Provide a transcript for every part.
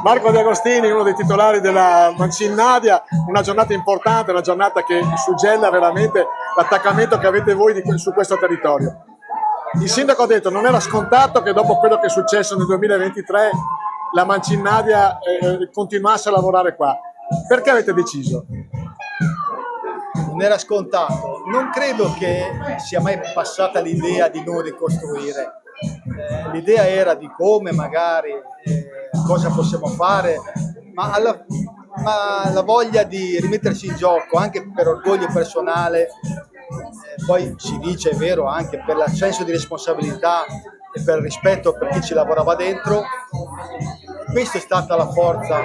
Marco De Agostini, uno dei titolari della Mancinnadia, una giornata importante, una giornata che suggella veramente l'attaccamento che avete voi su questo territorio. Il sindaco ha detto che non era scontato che dopo quello che è successo nel 2023 la Mancinnadia continuasse a lavorare qua. Perché avete deciso? Non era scontato. Non credo che sia mai passata l'idea di non ricostruire. L'idea era di come magari, cosa possiamo fare, ma la voglia di rimettersi in gioco anche per orgoglio personale, poi si dice, è vero, anche per il senso di responsabilità e per il rispetto per chi ci lavorava dentro. Questa è stata la forza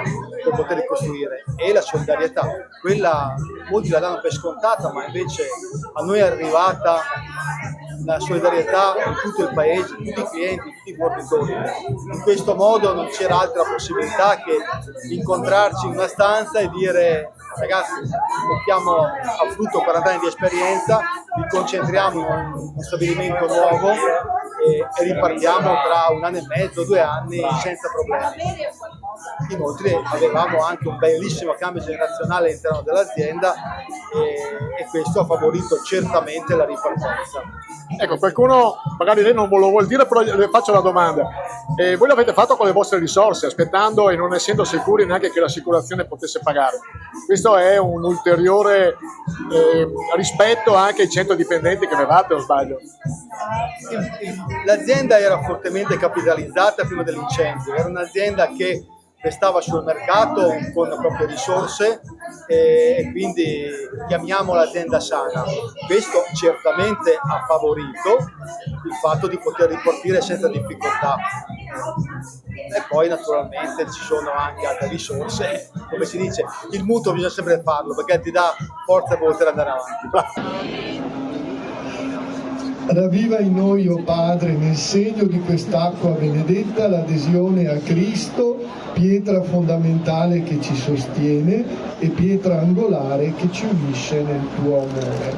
per poter ricostruire, e la solidarietà. Quella molti la danno per scontata, ma invece a noi è arrivata la solidarietà in tutto il paese, tutti i clienti, tutti i fornitori. In questo modo non c'era altra possibilità che incontrarci in una stanza e dire: ragazzi, mettiamo a frutto 40 anni di esperienza, vi concentriamo in un stabilimento nuovo e ripartiamo tra 1 anno e mezzo, 2 anni senza problemi. Inoltre avevamo anche un bellissimo cambio generazionale all'interno dell'azienda e questo ha favorito certamente la ripartenza. Ecco, qualcuno, magari lei non lo vuol dire, però le faccio la domanda. Voi l'avete fatto con le vostre risorse, aspettando e non essendo sicuri neanche che l'assicurazione potesse pagare. Questo è un ulteriore rispetto anche ai 100 dipendenti che avevate, o sbaglio? L'azienda era fortemente capitalizzata prima dell'incendio, era un'azienda che restava sul mercato con le proprie risorse e quindi chiamiamola azienda sana. Questo certamente ha favorito il fatto di poter ripartire senza difficoltà. E poi naturalmente ci sono anche altre risorse, come si dice, il mutuo bisogna sempre farlo perché ti dà forza per poter andare avanti. Ravviva in noi, o Padre, nel segno di quest'acqua benedetta, l'adesione a Cristo, pietra fondamentale che ci sostiene e pietra angolare che ci unisce nel tuo amore.